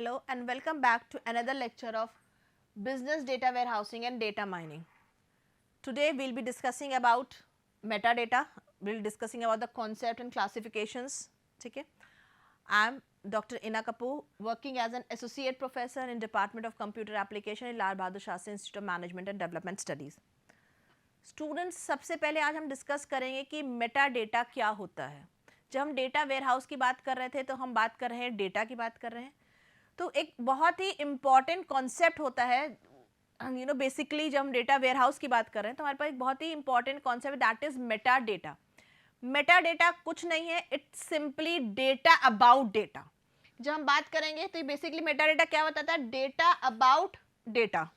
Hello and welcome back to another lecture of business data warehousing and data mining. Today we will be discussing about metadata, we will be discussing about the concept and classifications. Okay? I am Dr. Ina Kapoor, working as an associate professor in Department of Computer Application in Lal Bahadur Shastri Institute of Management and Development Studies. Students, सबसे पहले आज हम discuss करेंगे कि Meta data क्या होता है. जब हम डेटा वेयरहाउस की बात कर रहे थे तो हम बात कर रहे हैं डेटा की बात कर रहे हैं. तो एक बहुत ही इम्पॉर्टेंट कॉन्सेप्ट होता है बेसिकली जब हम डेटा वेयरहाउस की बात कर रहे हैं तो हमारे पास एक बहुत ही important concept that is meta data. Meta data कुछ नहीं है, it's simply data about data. जब हम बात करेंगे तो बेसिकली मेटा डेटा क्या बताता है? Data about data.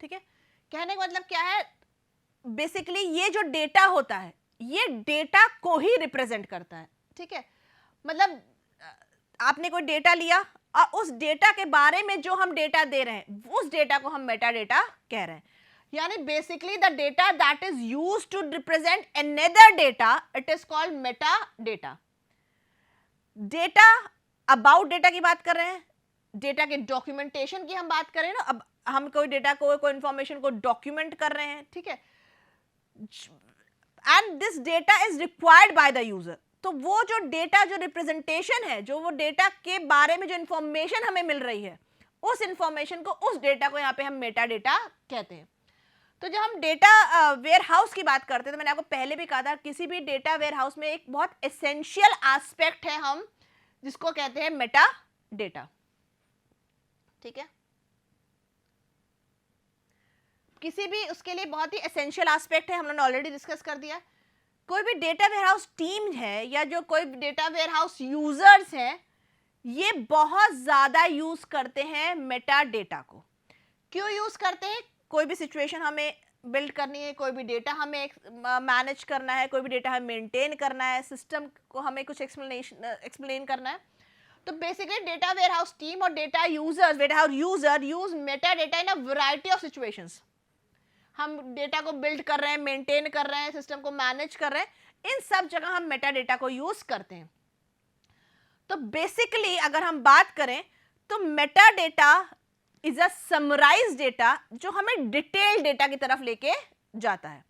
ठीक है, कहने का मतलब क्या है? बेसिकली ये जो डेटा होता है ये डेटा को ही रिप्रेजेंट करता है. ठीक है, मतलब आपने कोई डेटा लिया और उस डेटा के बारे में जो हम डेटा दे रहे हैं उस डेटा को हम मेटा डेटा कह रहे हैं. यानी basically the data that is used to represent another data, it is called meta data. Data about data की बात कर रहे हैं, डेटा के डॉक्यूमेंटेशन की हम बात करें ना. अब हम कोई डेटा को कोई इंफॉर्मेशन को डॉक्यूमेंट कर रहे हैं. ठीक है, and this data is required by the user. तो वो जो डेटा, जो रिप्रेजेंटेशन है, जो वो डेटा के बारे में जो इंफॉर्मेशन हमें मिल रही है उस इंफॉर्मेशन को, उस डेटा को यहाँ पे हम मेटा डेटा कहते हैं. तो जब हम डेटा वेयरहाउस की बात करते हैं तो मैंने आपको पहले भी कहा था किसी भी डेटा वेयरहाउस में एक बहुत एसेंशियल एस्पेक्ट है हम जिसको कहते हैं मेटा डेटा. ठीक है, किसी भी उसके लिए बहुत ही एसेंशियल एस्पेक्ट है, हम लोगों ने ऑलरेडी डिस्कस कर दिया. कोई भी डेटा वेयरहाउस टीम है या जो कोई डेटा वेयरहाउस यूजर्स हैं ये बहुत ज्यादा यूज करते हैं मेटा डेटा को. क्यों यूज करते हैं? कोई भी सिचुएशन हमें बिल्ड करनी है, कोई भी डेटा हमें मैनेज करना है, कोई भी डेटा हमें मेंटेन करना है, सिस्टम को हमें कुछ एक्सप्लेन करना है. तो बेसिकली डेटा वेयरहाउस टीम और data user use Meta data in a variety of situations. हम डेटा को बिल्ड कर रहे हैं, मेंटेन कर रहे हैं, सिस्टम को मैनेज कर रहे हैं, इन सब जगह हम मेटा डेटा को यूज करते हैं. तो बेसिकली अगर हम बात करें तो meta data is a summarize data जो हमें डिटेल डेटा की तरफ लेके जाता है.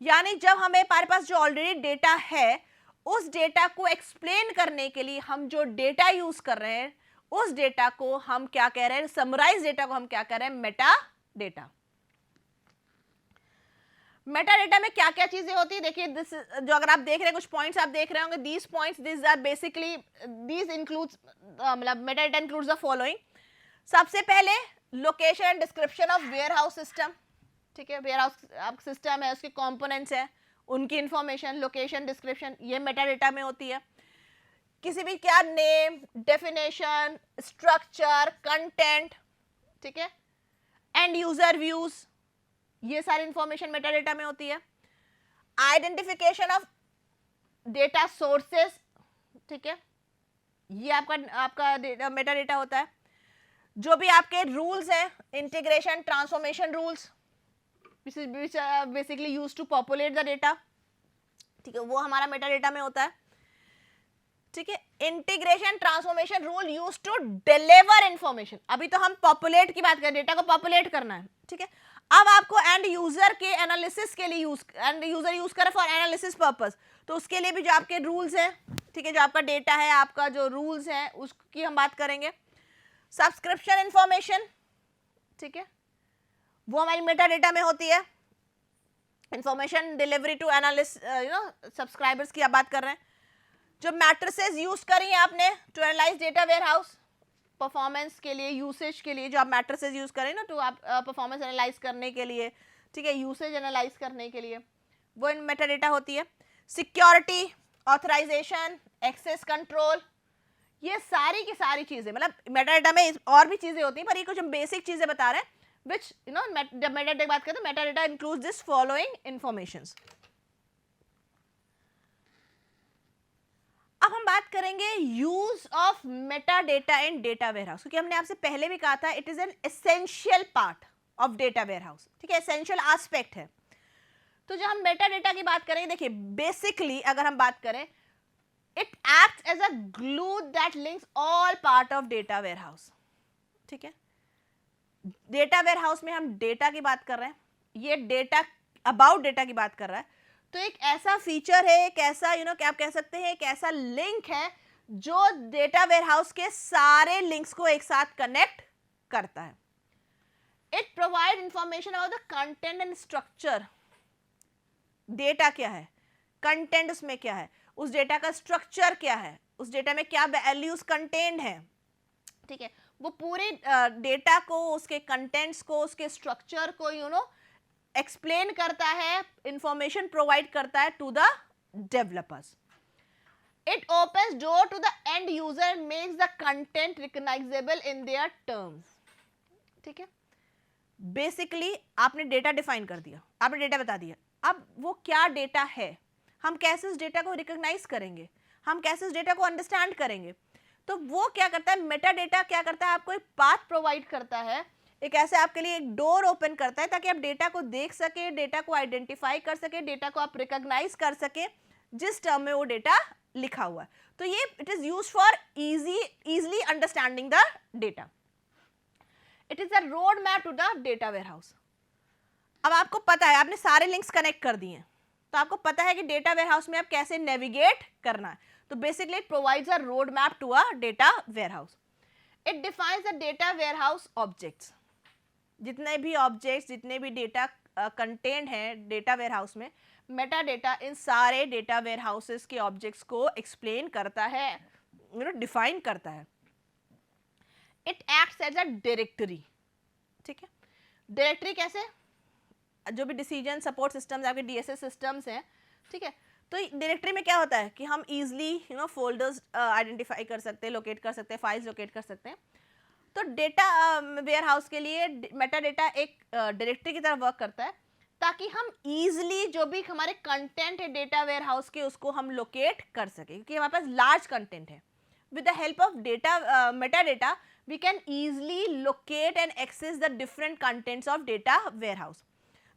यानी जब हमें हमारे पास जो ऑलरेडी डेटा है उस डेटा को एक्सप्लेन करने के लिए हम जो डेटा यूज कर रहे हैं उस डेटा को हम क्या कह रहे हैं? समराइज डेटा को हम क्या कह रहे हैं? Meta data. मेटा डेटा में क्या क्या चीजें होती है देखिए. दिस जो अगर आप देख रहे हैं कुछ पॉइंट्स आप देख रहे होंगे, these points this are basically these includes मतलब meta data includes the following. सबसे पहले location and description of warehouse system. ठीक है, वेयरहाउस सिस्टम है, उसके कंपोनेंट्स है, उनकी इंफॉर्मेशन, लोकेशन, डिस्क्रिप्शन, ये मेटा डेटा में होती है. किसी भी क्या नेम, डेफिनेशन, स्ट्रक्चर, कंटेंट, ठीक है, एंड यूजर व्यूज, ये सारी इंफॉर्मेशन मेटा डेटा में होती है. आइडेंटिफिकेशन ऑफ डेटा सोर्सेस, ठीक है, ये आपका मेटा डेटा होता है. जो भी आपके रूल्स हैं, integration, transformation rules, basically use to populate the data, ठीक है, वो हमारा मेटा डेटा में होता है. ठीक है, integration, transformation rule use to deliver information. अभी तो हम पॉपुलेट की बात करें, डेटा को पॉपुलेट करना है. ठीक है, अब आपको एंड यूजर के एनालिसिस के लिए एंड यूजर यूज करे फॉर एनालिसिस पर्पस, तो उसके लिए भी जो आपके रूल्स हैं, ठीक है, जो आपका डेटा है, आपका जो रूल्स हैं उसकी हम बात करेंगे. सब्सक्रिप्शन इंफॉर्मेशन, ठीक है, वो हमारी मेटा डेटा में होती है. Information delivery to analyst subscribers की आप बात कर रहे हैं. जो मैट्रिसेस यूज करी है आपने to analyze data warehouse performance के लिए, यूसेज के लिए, जो आप मैट्रिसेस यूज करें ना टू आप परफॉर्मेंस एनालाइज करने के लिए, ठीक है, यूसेज एनालाइज करने के लिए, वो मेटा डेटा होती है. सिक्योरिटी, ऑथराइजेशन, एक्सेस कंट्रोल, ये सारी की सारी चीजें, मतलब मेटा डेटा में और भी चीजें होती हैं पर ये कुछ हम बेसिक चीजें बता रहे हैं विच जब मेटा डेटा की बात करते हैं meta data includes this following informations. अब हम बात करेंगे use of meta data in data warehouse, क्योंकि हमने आपसे पहले भी कहा था it is an essential part of data warehouse. ठीक है, एसेंशियल एस्पेक्ट है. तो जब हम मेटा डेटा की बात करेंगे, देखिए बेसिकली अगर हम बात करें it acts as a glue that links all part of data warehouse. ठीक है, डेटा वेयरहाउस में हम डेटा की बात कर रहे हैं, ये डेटा अबाउट डेटा की बात कर रहा है. तो एक ऐसा फीचर है, एक ऐसा क्या आप कह सकते हैं, एक ऐसा लिंक है जो डेटा वेयरहाउस के सारे लिंक्स को एक साथ कनेक्ट करता है. It provide information about the content and structure. Data क्या है, कंटेंट उसमें क्या है, उस डेटा का स्ट्रक्चर क्या है, उस डेटा में क्या वैल्यूज कंटेंट है. ठीक है, वो पूरे डेटा को, उसके कंटेंट्स को, उसके स्ट्रक्चर को एक्सप्लेन करता है, इंफॉर्मेशन प्रोवाइड करता है to the developers. It opens door to the end user, makes the content recognizable in their terms. ठीक है, बेसिकली आपने डेटा डिफाइन कर दिया, आपने डेटा बता दिया. अब वो क्या डेटा है, हम कैसे उस डेटा को रिकॉग्नाइज करेंगे, हम कैसे उस डेटा को अंडरस्टैंड करेंगे. तो वो क्या करता है, मेटा डेटा क्या करता है, आपको एक पाथ प्रोवाइड करता है, एक ऐसे आपके लिए एक डोर ओपन करता है ताकि आप डेटा को देख सके, डेटा को आइडेंटिफाई कर सके, डेटा को आप रिकॉग्नाइज कर सके जिस टर्म में वो डेटा लिखा हुआ है. तो ये it is used for easily understanding the data. It is a road map to the data warehouse. अब आपको पता है, आपने सारे लिंक्स कनेक्ट कर दिए हैं, तो आपको पता है कि डेटा वेयरहाउस में आप कैसे नेविगेट करना है. तो basically it provides a road map to a data warehouse. It defines the data warehouse objects. जितने भी ऑब्जेक्ट्स, जितने भी डेटा कंटेंट हैं डेटा वेयरहाउस में, मेटा डेटा इन सारे डेटा वेयरहाउसेस के ऑब्जेक्ट्स को एक्सप्लेन करता है, डिफाइन करता है. It acts as a directory. ठीक है, डायरेक्टरी कैसे, जो भी डिसीजन सपोर्ट सिस्टम्स आपके डीएसएस सिस्टम्स हैं. ठीक है, तो डायरेक्टरी में क्या होता है कि हम इजीली फोल्डर्स आइडेंटिफाई कर सकते हैं, लोकेट कर सकते हैं, फाइल्स लोकेट कर सकते हैं. तो डेटा वेयरहाउस के लिए मेटा डेटा एक डायरेक्टरी की तरह वर्क करता है ताकि हम इजीली जो भी हमारे कंटेंट है डेटा वेयरहाउस के उसको हम लोकेट कर सके, क्योंकि हमारे पास लार्ज कंटेंट है. With the help of data meta data we can easily locate and access the different contents of data warehouse.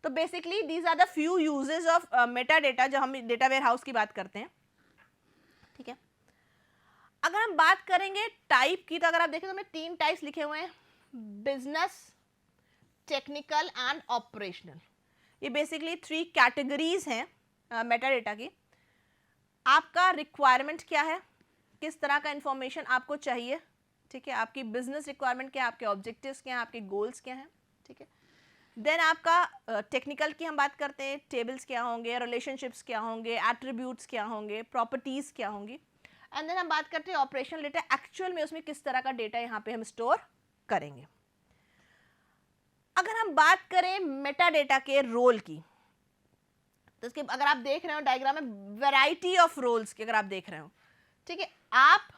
तो basically these are the few uses of meta data जब हम data warehouse की बात करते हैं. ठीक है, अगर हम बात करेंगे टाइप की, तो अगर आप देखें तो हमें 3 टाइप्स लिखे हुए हैं, बिजनेस, टेक्निकल एंड ऑपरेशनल. ये बेसिकली 3 कैटेगरीज हैं मेटा डेटा की. आपका रिक्वायरमेंट क्या है, किस तरह का इंफॉर्मेशन आपको चाहिए. ठीक है, आपकी बिजनेस रिक्वायरमेंट क्या है, आपके ऑब्जेक्टिव्स क्या हैं, आपके गोल्स क्या हैं. ठीक है, देन आपका टेक्निकल की हम बात करते हैं, टेबल्स क्या होंगे, रिलेशनशिप्स क्या होंगे, एट्रीब्यूट्स क्या होंगे, प्रॉपर्टीज क्या होंगी. एंड देन हम बात करते हैं ऑपरेशनल डेटा, एक्चुअल में उसमें किस तरह का डेटा यहाँ पे हम स्टोर करेंगे. अगर हम बात करें मेटा डेटा के रोल की, तो इसके अगर आप देख रहे हो डायग्राम में वैरायटी ऑफ रोल्स की अगर आप देख रहे हो. ठीक है, आप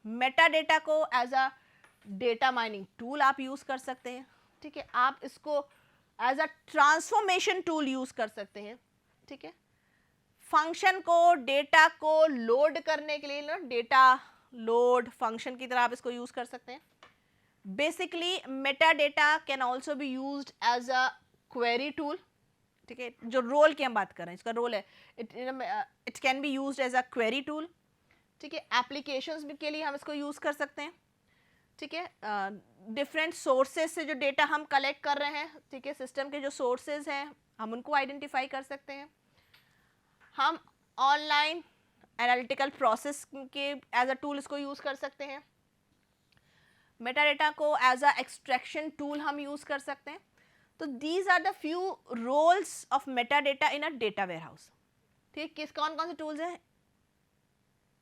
मेटा डेटा को as a data mining tool आप यूज कर सकते हैं. ठीक है, आप इसको as a transformation tool use कर सकते हैं. ठीक है, फंक्शन को, डेटा को लोड करने के लिए डेटा लोड फंक्शन की तरह आप इसको यूज कर सकते हैं. Basically meta data can also be used as a query tool. ठीक है, जो रोल की हम बात कर रहे हैं, इसका रोल है it can be used as a query tool. ठीक है, एप्लीकेशंस के लिए हम इसको यूज कर सकते हैं. ठीक है, डिफरेंट सोर्सेज से जो डेटा हम कलेक्ट कर रहे हैं, ठीक है, सिस्टम के जो सोर्सेज हैं हम उनको आइडेंटिफाई कर सकते हैं. हम ऑनलाइन एनालिटिकल प्रोसेस के एज अ टूल इसको यूज कर सकते हैं. मेटा डेटा को एज अ एक्सट्रैक्शन टूल हम यूज कर सकते हैं. तो these are the few roles of meta data in a data warehouse. ठीक, किस कौन कौन से टूल्स हैं,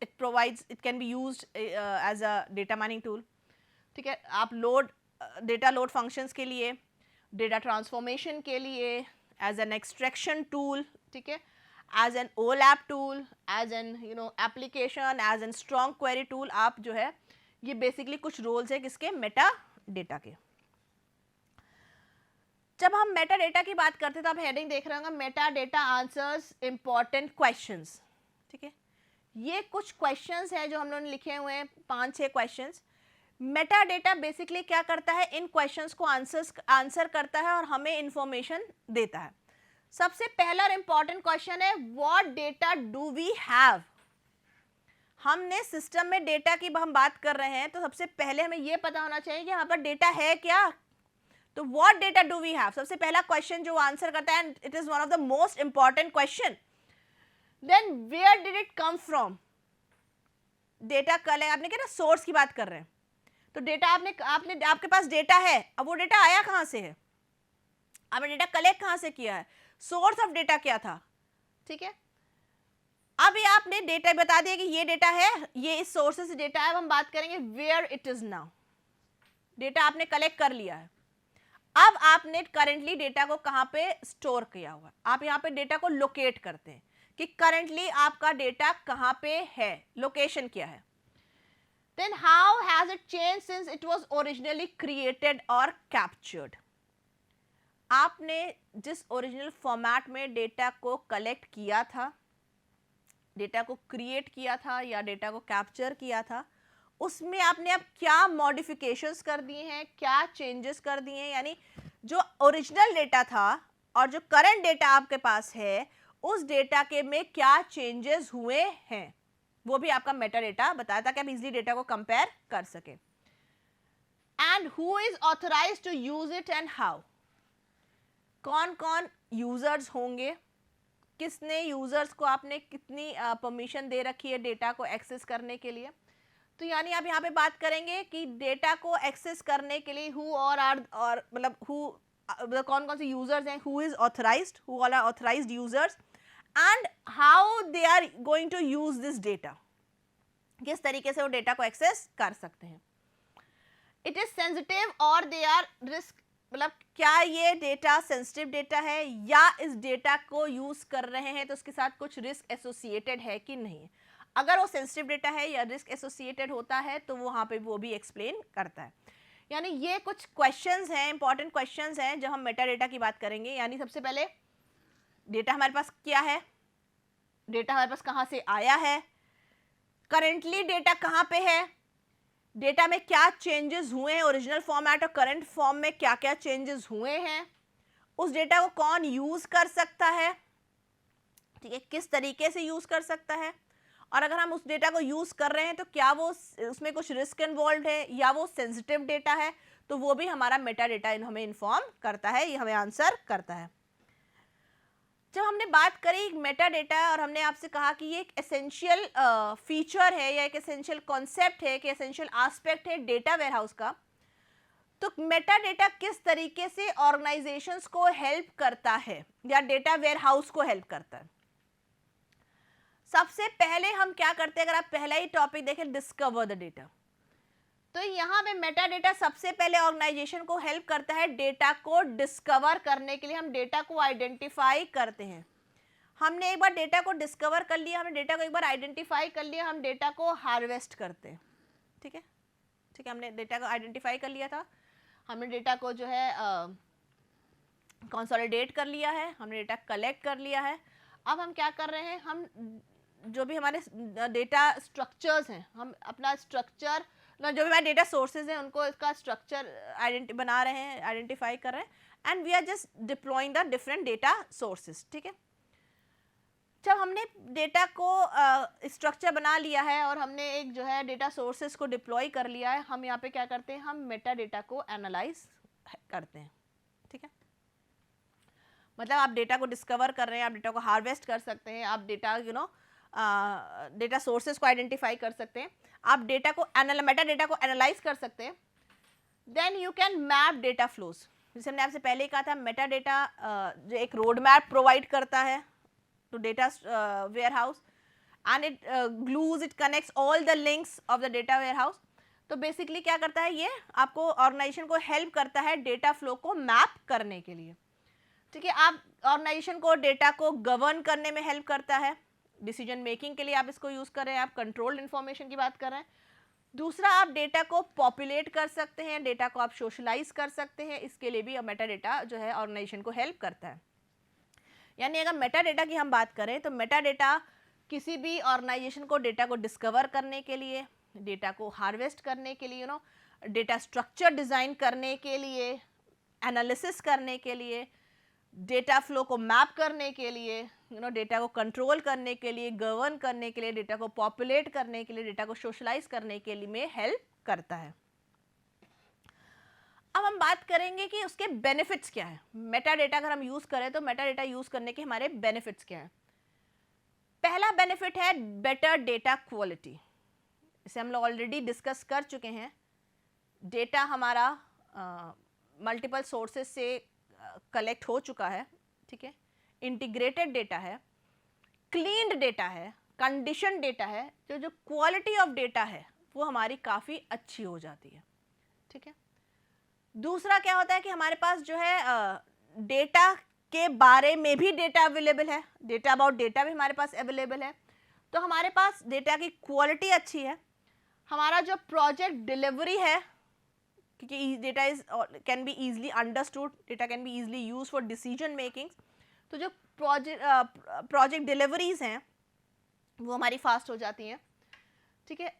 it provides, it can be used as a data mining tool. ठीक है, आप लोड डेटा लोड फंक्शंस के लिए, डेटा ट्रांसफॉर्मेशन के लिए, एज एन एक्सट्रैक्शन टूल. ठीक है, as an OLAP tool, as an application, as an strong query tool. आप जो है ये बेसिकली कुछ रोल्स है किसके, मेटा डेटा के. जब हम मेटा डेटा की बात करते हैं तो आप हेडिंग देख रहे होंगे, Meta data answers important questions. ठीक है, ये कुछ क्वेश्चंस हैं जो हम लोगों ने लिखे हुए हैं, 5-6 क्वेश्चंस. मेटा डेटा बेसिकली क्या करता है, इन क्वेश्चंस को आंसर करता है और हमें इंफॉर्मेशन देता है. सबसे पहला इंपॉर्टेंट क्वेश्चन है, what data do we have. हमने सिस्टम में डेटा की हम बात कर रहे हैं तो सबसे पहले हमें ये पता होना चाहिए कि यहाँ पर डेटा है क्या. तो what data do we have, सबसे पहला क्वेश्चन जो आंसर करता है, it is one of the most important question. Then where did it come from, data कल है, आपने क्या ना सोर्स की बात कर रहे हैं, तो डेटा आपने आपके पास डेटा है, अब वो डेटा आया कहाँ से है, आपने डेटा कलेक्ट कहाँ से किया है, सोर्स ऑफ डेटा क्या था. ठीक है, अब ये आपने डेटा बता दिया कि ये डेटा है, ये इस सोर्स से डेटा है. अब हम बात करेंगे where it is now, data आपने कलेक्ट कर लिया है, अब आपने करेंटली डेटा को कहाँ पे स्टोर किया हुआ है, आप यहाँ पे डेटा को लोकेट करते हैं कि करेंटली आपका डेटा कहाँ पे है, लोकेशन क्या है. Then how has it change since it was originally created और कैप्चर्ड, आपने जिस ओरिजिनल फॉर्मेट में डेटा को कलेक्ट किया था, डेटा को क्रिएट किया था या डेटा को कैप्चर किया था, उसमें आपने अब क्या मॉडिफिकेशंस कर दिए हैं, क्या चेंजेस कर दिए हैं. यानी जो ओरिजिनल डेटा था और जो करंट डेटा आपके पास है, उस डेटा के में क्या चेंजेस हुए हैं, वो भी आपका मेटा डेटा बताया था कि आप इजीली डेटा को कंपेयर कर सके. And who is authorized to use it and how, कौन कौन यूजर्स होंगे, किसने यूजर्स को आपने कितनी परमिशन दे रखी है डेटा को एक्सेस करने के लिए. तो यानी आप यहाँ पे बात करेंगे कि डेटा को एक्सेस करने के लिए हु और मतलब हु, कौन कौन से यूजर्स हैं, who is authorized, who all are authorized users, and how they are going to use this data, किस तरीके से वो डेटा को एक्सेस कर सकते हैं. इट इज सेंसिटिव और दे आर रिस्क, मतलब क्या ये डेटा सेंसिटिव डेटा है या इस डेटा को यूज कर रहे हैं तो उसके साथ कुछ रिस्क एसोसिएटेड है कि नहीं. अगर वो सेंसिटिव डेटा है या रिस्क एसोसिएटेड होता है तो वहाँ पे वो भी एक्सप्लेन करता है. यानी ये कुछ क्वेश्चंस हैं, इंपॉर्टेंट क्वेश्चंस हैं जब हम मेटा डेटा की बात करेंगे. यानी सबसे पहले डेटा हमारे पास क्या है, डेटा हमारे पास कहाँ से आया है, करेंटली डेटा कहाँ पे है, डेटा में क्या चेंजेस हुए हैं, ओरिजिनल फॉर्मेट और करंट फॉर्म में क्या क्या चेंजेस हुए हैं, उस डेटा को कौन यूज कर सकता है, ठीक है, किस तरीके से यूज कर सकता है, और अगर हम उस डेटा को यूज कर रहे हैं तो क्या वो उसमें कुछ रिस्क इन्वॉल्व है या वो सेंसिटिव डेटा है, तो वो भी हमारा मेटा डेटा हमें इन्फॉर्म करता है, ये हमें आंसर करता है. जब हमने बात करी मेटा डेटा और हमने आपसे कहा कि ये एक एसेंशियल फीचर है या एक एसेंशियल कॉन्सेप्ट है कि एसेंशियल एस्पेक्ट है डेटा वेयरहाउस का, तो मेटा डेटा किस तरीके से ऑर्गेनाइजेशंस को हेल्प करता है या डेटा वेयरहाउस को हेल्प करता है. सबसे पहले हम क्या करते हैं, अगर आप पहला ही टॉपिक देखें डिस्कवर द डेटा, तो यहाँ पे मेटा डेटा सबसे पहले ऑर्गेनाइजेशन को हेल्प करता है डेटा को डिस्कवर करने के लिए. हम डेटा को आइडेंटिफाई करते हैं, हमने एक बार डेटा को डिस्कवर कर लिया, हमने डेटा को एक बार आइडेंटिफाई कर लिया, हम डेटा को हार्वेस्ट करते हैं. ठीक है, ठीक है, हमने डेटा को आइडेंटिफाई कर लिया था, हमने डेटा को जो है कंसोलिडेट कर लिया है, हमने डेटा कलेक्ट कर लिया है. अब हम क्या कर रहे हैं, हम जो भी हमारे डेटा स्ट्रक्चर्स हैं, हम अपना स्ट्रक्चर, जो भी हमारे डेटा सोर्सेज हैं उनको इसका स्ट्रक्चर बना रहे हैं, आइडेंटिफाई कर रहे हैं, and we are just deploying the different data sources. ठीक है, जब हमने डेटा को स्ट्रक्चर बना लिया है और हमने एक जो है डेटा सोर्सेज को डिप्लॉय कर लिया है, हम यहाँ पे क्या करते हैं, हम मेटा डेटा को एनालाइज करते हैं. ठीक है, मतलब आप डेटा को डिस्कवर कर रहे हैं, आप डेटा को हार्वेस्ट कर सकते हैं, आप डेटा डेटा सोर्सेज को आइडेंटिफाई कर सकते हैं, आप डेटा को मेटा डेटा को एनालाइज कर सकते हैं. Then you can map data flows, जैसे हमने आपसे पहले ही कहा था, मेटा डेटा जो एक रोड मैप प्रोवाइड करता है to data warehouse, and it glues, it connects all the links of the data warehouse. तो बेसिकली क्या करता है, ये आपको ऑर्गेनाइजेशन को हेल्प करता है डेटा फ्लो को मैप करने के लिए. ठीक है, आप ऑर्गेनाइजेशन को डेटा को गवर्न करने में हेल्प करता है, डिसीजन मेकिंग के लिए आप इसको यूज कर रहे हैं, आप कंट्रोल्ड इन्फॉर्मेशन की बात कर रहे हैं. दूसरा, आप डेटा को पॉपुलेट कर सकते हैं, डेटा को आप सोशलाइज कर सकते हैं, इसके लिए भी मेटा डेटा जो है ऑर्गेनाइजेशन को हेल्प करता है. यानी अगर मेटा डेटा की हम बात करें तो मेटा डेटा किसी भी ऑर्गेनाइजेशन को डेटा को डिस्कवर करने के लिए, डेटा को हार्वेस्ट करने के लिए, डेटा स्ट्रक्चर डिज़ाइन करने के लिए, एनालिसिस करने के लिए, डेटा फ्लो को मैप करने के लिए, डेटा को कंट्रोल करने के लिए, गवर्न करने के लिए, डेटा को पॉपुलेट करने के लिए, डेटा को सोशलाइज करने के लिए में हेल्प करता है। अब हम बात करेंगे कि उसके बेनिफिट्स क्या है। मेटा डेटा अगर हम यूज करें तो मेटा डेटा यूज करने के हमारे बेनिफिट्स क्या है। पहला बेनिफिट है बेटर डेटा क्वालिटी। इसे हम लोग ऑलरेडी डिस्कस कर चुके हैं। डेटा हमारा मल्टीपल सोर्सेस से कलेक्ट हो चुका है, ठीक है, इंटीग्रेटेड डेटा है, क्लीन्ड डेटा है, कंडीशन डेटा है, जो क्वालिटी ऑफ डेटा है वो हमारी काफ़ी अच्छी हो जाती है, ठीक है। दूसरा क्या होता है कि हमारे पास जो है डेटा के बारे में भी डेटा अवेलेबल है, डेटा अबाउट डेटा भी हमारे पास अवेलेबल है, तो हमारे पास डेटा की क्वालिटी अच्छी है। हमारा जो प्रोजेक्ट डिलीवरी है, क्योंकि data is can be easily understood, data can be easily use for decision making, तो जो प्रोजेक्ट डिलीवरीज हैं वो हमारी फास्ट हो जाती हैं, ठीक है।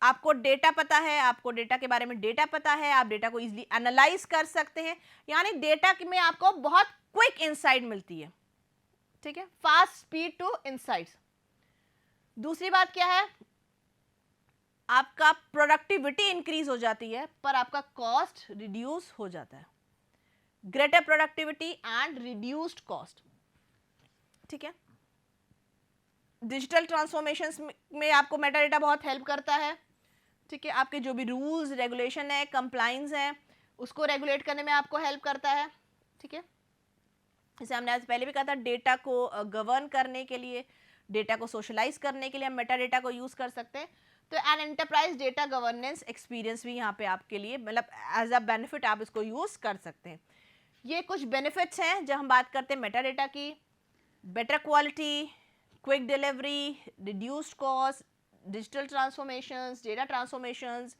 आपको डेटा पता है, आपको डेटा के बारे में डेटा पता है, आप डेटा को इजीली एनालाइज कर सकते हैं, यानी डेटा में आपको बहुत क्विक इंसाइट मिलती है, ठीक है, फास्ट स्पीड टू इंसाइट्स। दूसरी बात क्या है, आपका प्रोडक्टिविटी इंक्रीज हो जाती है पर आपका कॉस्ट रिड्यूस हो जाता है। Greater productivity and reduced cost, ठीक है। डिजिटल ट्रांसफॉर्मेशंस में आपको मेटा डेटा बहुत हेल्प करता है, ठीक है। आपके जो भी रूल्स रेगुलेशन है, कंप्लाइंस है, उसको रेगुलेट करने में आपको हेल्प करता है, ठीक है। जैसे हमने आज पहले भी कहा था, डेटा को गवर्न करने के लिए, डेटा को सोशलाइज करने के लिए हम मेटा डेटा को यूज कर सकते हैं। तो an enterprise data governance experience भी यहाँ पे आपके लिए, मतलब एज अ बेनिफिट आप इसको यूज कर सकते हैं। ये कुछ बेनिफिट्स हैं जब हम बात करते हैं मेटा डेटा की। Better quality, quick delivery, reduced cost, digital transformations, data transformations,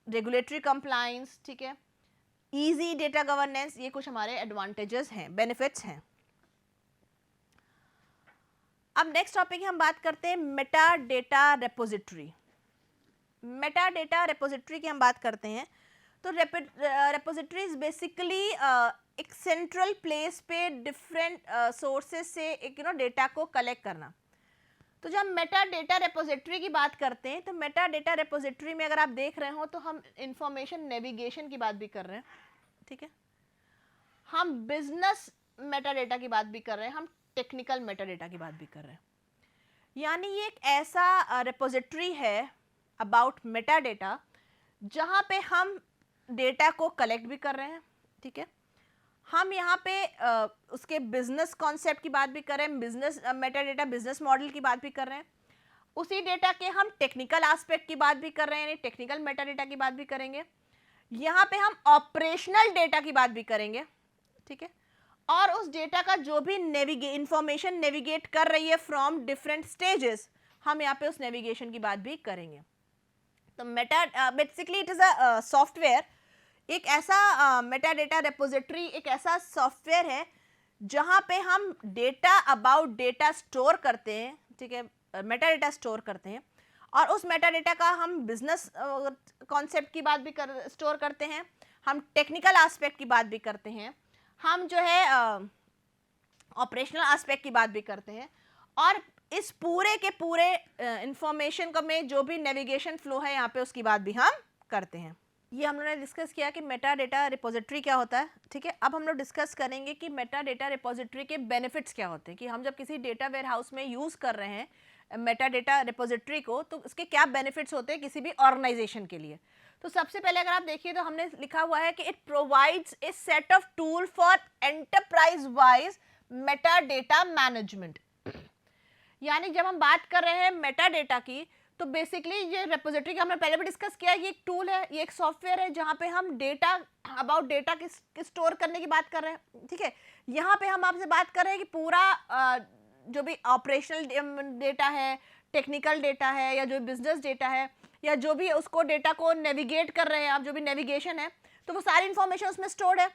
regulatory compliance, ठीक है, इजी डेटा गवर्नेंस, ये कुछ हमारे एडवांटेजेस हैं, बेनिफिट्स हैं। अब नेक्स्ट टॉपिक हम बात करते हैं meta data repository. Meta data repository की हम बात करते हैं तो रेपोजिटरी इज बेसिकली एक सेंट्रल प्लेस पे डिफरेंट सोर्सेज से एक डेटा को कलेक्ट करना। तो जब हम मेटा डेटा रेपोजिटरी की बात करते हैं तो मेटा डेटा रेपोजिटरी में अगर आप देख रहे हो तो हम इंफॉर्मेशन नेविगेशन की बात भी कर रहे हैं, ठीक है, हम बिजनेस मेटा डेटा की बात भी कर रहे हैं, हम टेक्निकल मेटा डेटा की बात भी कर रहे हैं। यानी ये एक ऐसा रेपोजिटरी है अबाउट मेटा डेटा जहाँ पे हम डेटा को कलेक्ट भी कर रहे हैं, ठीक है, हम यहाँ पे उसके बिजनेस कॉन्सेप्ट की बात भी कर रहे हैं, business Meta data business model की बात भी कर रहे हैं, उसी डेटा के हम टेक्निकल एस्पेक्ट की बात भी कर रहे हैं, यानी टेक्निकल मेटा डेटा की बात भी करेंगे। यहाँ पे हम ऑपरेशनल डेटा की बात भी करेंगे, ठीक है, और उस डेटा का जो भी इंफॉर्मेशन नेविगेट कर रही है फ्रॉम डिफरेंट स्टेजेस, हम यहाँ पे उस नेविगेशन की बात भी करेंगे। तो Meta basically it is a software, एक ऐसा मेटा डेटा रेपोजिटरी एक ऐसा सॉफ्टवेयर है जहाँ पे हम डेटा अबाउट डेटा स्टोर करते हैं, ठीक है, मेटा डेटा स्टोर करते हैं, और उस मेटा डेटा का हम बिजनेस कॉन्सेप्ट की बात भी स्टोर करते हैं, हम टेक्निकल एस्पेक्ट की बात भी करते हैं, हम जो है ऑपरेशनल एस्पेक्ट की बात भी करते हैं, और इस पूरे के पूरे इंफॉर्मेशन का में जो भी नेविगेशन फ्लो है यहाँ पे उसकी बात भी हम करते हैं। ये हम लोगों ने डिस्कस किया कि मेटा डेटा रिपोजिटरी क्या होता है, ठीक है। अब हम लोग डिस्कस करेंगे कि मेटा डेटा रिपोजिटरी के बेनिफिट्स क्या होते हैं, कि हम जब किसी डेटा वेयरहाउस में यूज़ कर रहे हैं मेटा डेटा रिपोजिटरी को तो उसके क्या बेनिफिट्स होते हैं किसी भी ऑर्गेनाइजेशन के लिए। तो सबसे पहले अगर आप देखिए तो हमने लिखा हुआ है कि it provides A set of tool for enterprise wise Meta data management. यानी जब हम बात कर रहे हैं मेटा डेटा की तो बेसिकली ये रेपोजिटरी का हमने पहले भी डिस्कस किया, ये एक टूल है, ये एक सॉफ्टवेयर है जहाँ पे हम डेटा अबाउट डेटा की स्टोर करने की बात कर रहे हैं, ठीक है। यहाँ पे हम आपसे बात कर रहे हैं कि पूरा जो भी ऑपरेशनल डेटा है, टेक्निकल डेटा है, या जो बिजनेस डेटा है, या जो भी उसको डेटा को नेविगेट कर रहे हैं आप, जो भी नेविगेशन है, तो वो सारी इंफॉर्मेशन उसमें स्टोर्ड है।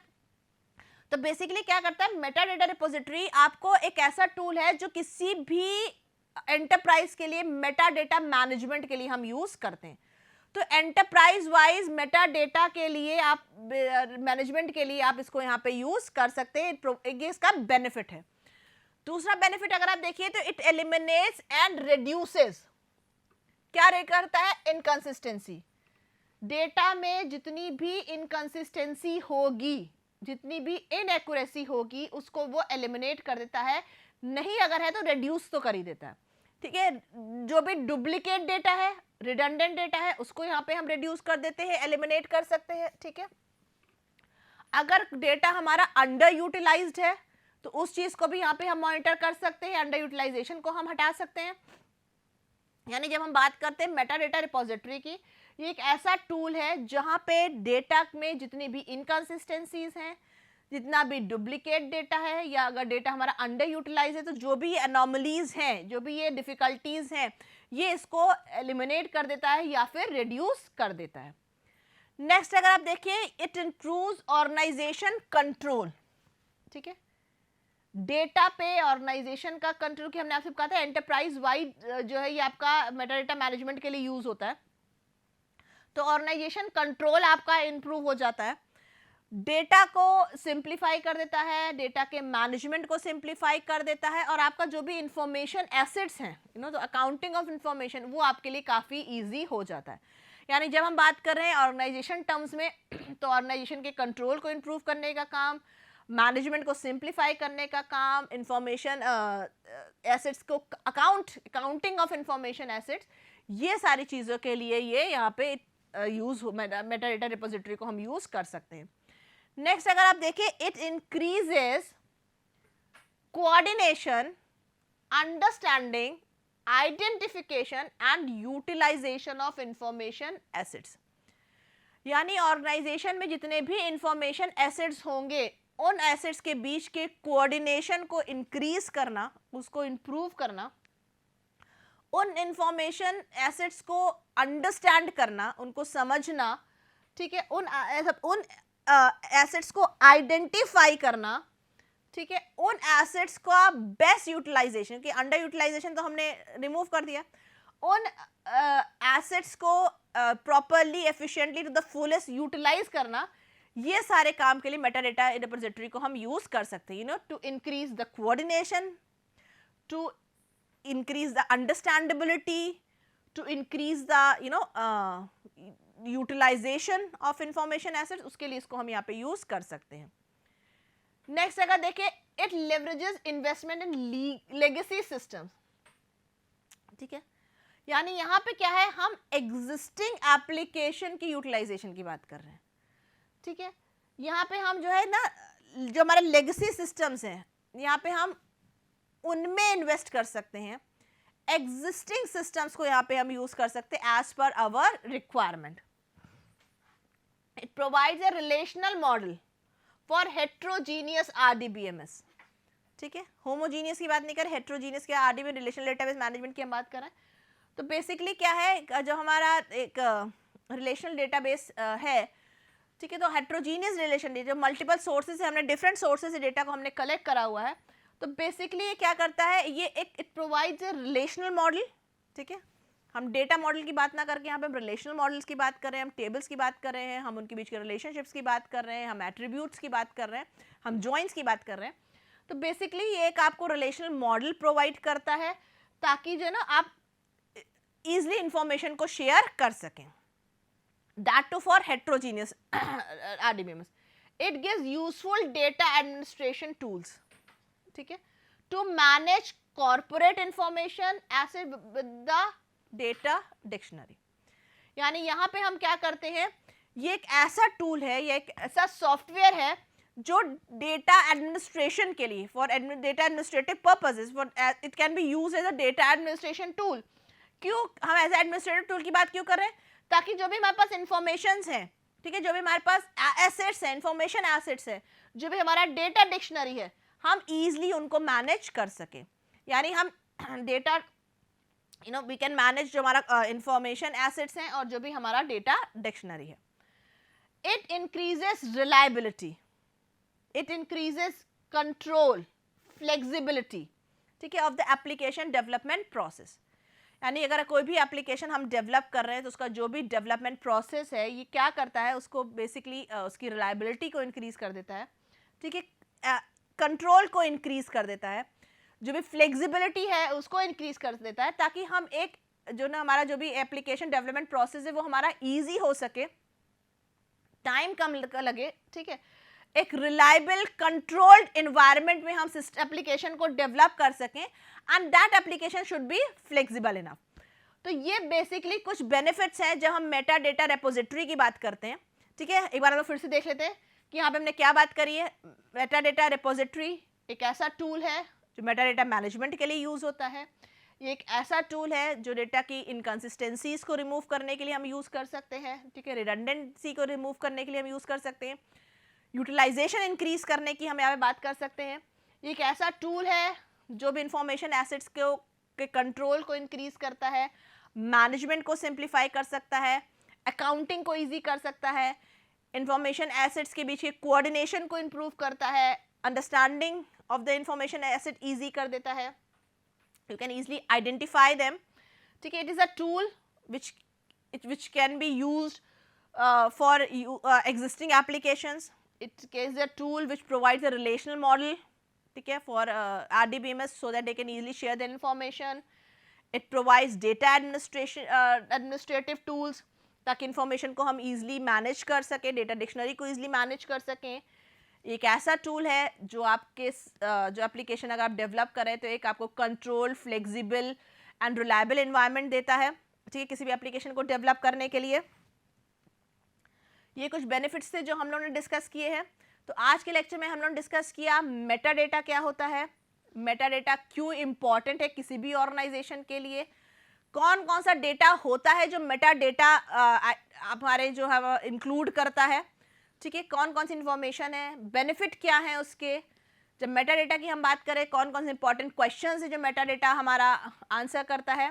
तो बेसिकली क्या करता है मेटा डेटा रिपोजिटरी, आपको एक ऐसा टूल है जो किसी भी एंटरप्राइज के लिए मेटा डेटा मैनेजमेंट के लिए हम यूज करते हैं। तो एंटरप्राइज वाइज मेटा डेटा के लिए आप मैनेजमेंट के लिए आप इसको यहाँ पे यूज कर सकते हैं, ये इसका बेनिफिट है। दूसरा बेनिफिट अगर आप देखिए तो इट एलिमिनेट्स एंड रिड्यूसेस, क्या करता है, इनकंसिस्टेंसी। डेटा में जितनी भी इनकंसिस्टेंसी होगी, जितनी भी इनएक्यूरेसी होगी, उसको वो एलिमिनेट कर देता है, नहीं अगर है तो रिड्यूस तो कर ही देता है। ठीक है, जो भी डुप्लीकेट डेटा है, रिडंडेंट डेटा है, उसको यहाँ पे हम रिड्यूस कर देते हैं, एलिमिनेट कर सकते हैं। ठीक है, अगर डेटा हमारा अंडर यूटिलाइज्ड है तो उस चीज को भी यहाँ पे हम मॉनिटर कर सकते हैं, अंडर यूटिलाइजेशन को हम हटा सकते हैं। यानी जब हम बात करते हैं मेटा डेटा रिपोजिटरी की, ये एक ऐसा टूल है जहां पे डेटा में जितनी भी इनकंसिस्टेंसीज हैं, जितना भी डुप्लीकेट डेटा है, या अगर डेटा हमारा अंडर यूटिलाइज है तो जो भी एनॉमलीज हैं, जो भी ये डिफिकल्टीज हैं, ये इसको एलिमिनेट कर देता है या फिर रिड्यूस कर देता है। नेक्स्ट अगर आप देखिए, इट इंप्रूव्स ऑर्गेनाइजेशन कंट्रोल। ठीक है, डेटा पे ऑर्गेनाइजेशन का कंट्रोल, की हमने आपसे कहा था एंटरप्राइज वाइड जो है ये आपका मेटा डेटा मैनेजमेंट के लिए यूज होता है, तो ऑर्गेनाइजेशन कंट्रोल आपका इंप्रूव हो जाता है। डेटा को सिंप्लीफाई कर देता है, डेटा के मैनेजमेंट को सिंप्लीफाई कर देता है, और आपका जो भी इंफॉर्मेशन एसेट्स हैं, तो अकाउंटिंग ऑफ इंफॉर्मेशन, वो आपके लिए काफ़ी ईजी हो जाता है। यानी जब हम बात कर रहे हैं ऑर्गेनाइजेशन टर्म्स में, तो ऑर्गेनाइजेशन के कंट्रोल को इंप्रूव करने का काम, मैनेजमेंट को सिंप्लीफाई करने का काम, इंफॉर्मेशन एसेट्स को अकाउंटिंग ऑफ इंफॉर्मेशन एसेट्स, ये सारी चीज़ों के लिए ये यहाँ पे यूज मेटा डेटा रिपोजिटरी को हम यूज कर सकते हैं। नेक्स्ट अगर आप देखिए, it increases coordination, understanding, identification and utilisation of information assets. यानी ऑर्गेनाइजेशन में जितने भी इंफॉर्मेशन एसेट्स होंगे, उन एसेट्स के बीच के कोऑर्डिनेशन को इंक्रीज करना, उसको इंप्रूव करना, उन इंफॉर्मेशन एसेट्स को अंडरस्टैंड करना, उनको समझना। ठीक है, उन एसेट्स को आइडेंटिफाई करना। ठीक है, उन एसेट्स का बेस्ट यूटिलाइजेशन, कि अंडर यूटिलाइजेशन तो हमने रिमूव कर दिया, उन एसेट्स को properly efficiently to the fullest utilise करना, ये सारे काम के लिए मेटा डेटा रिपोजिटरी को हम यूज कर सकते हैं, to increase the coordination, to increase the understandability, to increase the utilization of information assets, उसके लिए इसको हम यहाँ पे यूज कर सकते हैं। नेक्स्ट अगर देखें, it leverages investment in legacy systems। ठीक है, यानी यहाँ पे क्या है, हम existing application की utilization की बात कर रहे हैं। ठीक है, यहाँ पे हम जो है ना, जो हमारे legacy systems हैं, यहाँ पे हम उनमें इन्वेस्ट कर सकते हैं, एग्जिस्टिंग सिस्टम्स को यहाँ पे हम यूज कर सकते हैं एज पर our requirement. It provides a relational model for heterogeneous RDBMS. ठीक है, होमोजीनियस की बात नहीं कर, हेट्रोजीनियस क्या, आरडीबी रिलेशनल डेटाबेस मैनेजमेंट की हम बात कर रहे हैं। तो बेसिकली क्या है, जो हमारा एक रिलेशनल डेटाबेस है, ठीक है, तो हेट्रोजीनियस रिलेशन, जो मल्टीपल सोर्सेज से, हमने डिफरेंट सोर्सेज से डेटा को हमने कलेक्ट करा हुआ है, तो बेसिकली ये क्या करता है, ये एक it provides a relational model. ठीक है, हम डेटा मॉडल की बात ना करके यहाँ पे हम रिलेशनल मॉडल्स की बात कर रहे हैं, हम टेबल्स की बात कर रहे हैं, हम उनके बीच के रिलेशनशिप्स की बात कर रहे हैं, हम एट्रीब्यूट्स की बात कर रहे हैं, हम जॉइंट्स की बात कर रहे हैं। तो बेसिकली ये एक आपको रिलेशनल मॉडल प्रोवाइड करता है, ताकि जो है ना आप इजिली इंफॉर्मेशन को शेयर कर सकें, that to for heterogeneous RDBMS. It gives useful data administration tools. ठीक है, to manage corporate information as with the data dictionary. यानी यहाँ पे हम क्या करते हैं, ये एक ऐसा टूल है, ये एक ऐसा सॉफ्टवेयर है जो डेटा एडमिनिस्ट्रेशन के लिए, for data administrative purposes, for it can be use as a data administration tool. क्यों हम एज एडमिनिस्ट्रेटिव टूल की बात क्यों कर रहे हैं, ताकि जो भी हमारे पास इंफॉर्मेशन है, ठीक है, जो भी हमारे पास एसेट्स है, इंफॉर्मेशन एसेट्स है, जो भी हमारा डेटा डिक्शनरी है, हम इजीली उनको मैनेज कर सके। यानी हम डेटा वी कैन मैनेज जो हमारा इंफॉर्मेशन एसेट्स हैं और जो भी हमारा डेटा डिक्शनरी है। It increases reliability, it increases control, flexibility, ठीक है, of the application development process. यानी अगर कोई भी एप्लीकेशन हम डेवलप कर रहे हैं तो उसका जो भी डेवलपमेंट प्रोसेस है, ये क्या करता है, उसको बेसिकली उसकी रिलायबिलिटी को इंक्रीज कर देता है। ठीक है, कंट्रोल को इंक्रीज कर देता है। जो भी फ्लेक्सिबिलिटी है उसको इंक्रीज कर देता है, ताकि हम एक जो ना हमारा जो भी एप्लीकेशन डेवलपमेंट प्रोसेस है वो हमारा ईजी हो सके, टाइम कम लगे, ठीक है, एक रिलायबल कंट्रोल्ड एनवायरनमेंट में हम एप्लीकेशन को डेवलप कर सकें, and that application should be flexible enough. तो ये बेसिकली कुछ बेनिफिट्स हैं जब हम मेटा डेटा रेपोजिटरी की बात करते हैं, ठीक है। एक बार हम लोग फिर से देख लेते हैं कि यहाँ पे हमने क्या बात करी है। मेटा डेटा रेपोजिटरी एक ऐसा टूल है जो मेटा डेटा मैनेजमेंट के लिए यूज होता है। ये एक ऐसा टूल है जो डेटा की इनकन्सिस्टेंसीज को रिमूव करने के लिए हम यूज कर सकते हैं, ठीक है, रिडंडेंसी को रिमूव करने के लिए हम यूज कर सकते हैं, यूटिलाइजेशन इंक्रीज करने की हम यहाँ पे बात कर सकते हैं। ये एक ऐसा टूल है जो भी इंफॉर्मेशन एसेट्स के कंट्रोल को इंक्रीज करता है, मैनेजमेंट को सिंप्लीफाई कर सकता है, अकाउंटिंग को इजी कर सकता है, इंफॉर्मेशन एसेट्स के बीच के कोऑर्डिनेशन को इम्प्रूव करता है, understanding of the information asset easy कर देता है, you can easily identify them, ठीक है। it is a tool which can be used for existing applications. It is a tool which provides a relational model, ठीक है, for RDBMS so that they can easily share their information. It provides data administrative tools ताकि information को हम easily manage कर सकें, data dictionary को easily manage कर सकें। एक ऐसा टूल है जो आपके जो एप्लीकेशन अगर आप डेवलप करें तो एक आपको control, flexible and reliable environment देता है, ठीक है, किसी भी एप्लीकेशन को डेवलप करने के लिए। ये कुछ बेनिफिट्स थे जो हम लोगों ने डिस्कस किए हैं। तो आज के लेक्चर में हम लोगों ने डिस्कस किया मेटा डेटा क्या होता है, मेटा डेटा क्यों इम्पॉर्टेंट है किसी भी ऑर्गेनाइजेशन के लिए, कौन कौन सा डेटा होता है जो मेटा डेटा हमारे जो है इंक्लूड करता है, ठीक है, कौन कौन सी इंफॉर्मेशन है, बेनिफिट क्या है उसके। जब मेटा डेटा की हम बात करें कौन कौन से इंपॉर्टेंट क्वेश्चंस है जो मेटा डेटा हमारा आंसर करता है।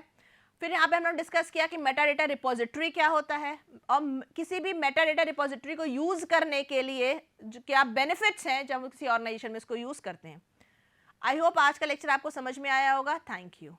फिर यहाँ पे हम लोग डिस्कस किया कि मेटा डेटा रिपोजिटरी क्या होता है और किसी भी मेटा डेटा रिपोजिटरी को यूज़ करने के लिए जो क्या बेनिफिट्स हैं जब किसी ऑर्गेनाइजेशन में इसको यूज़ करते हैं। आई होप आज का लेक्चर आपको समझ में आया होगा। Thank you.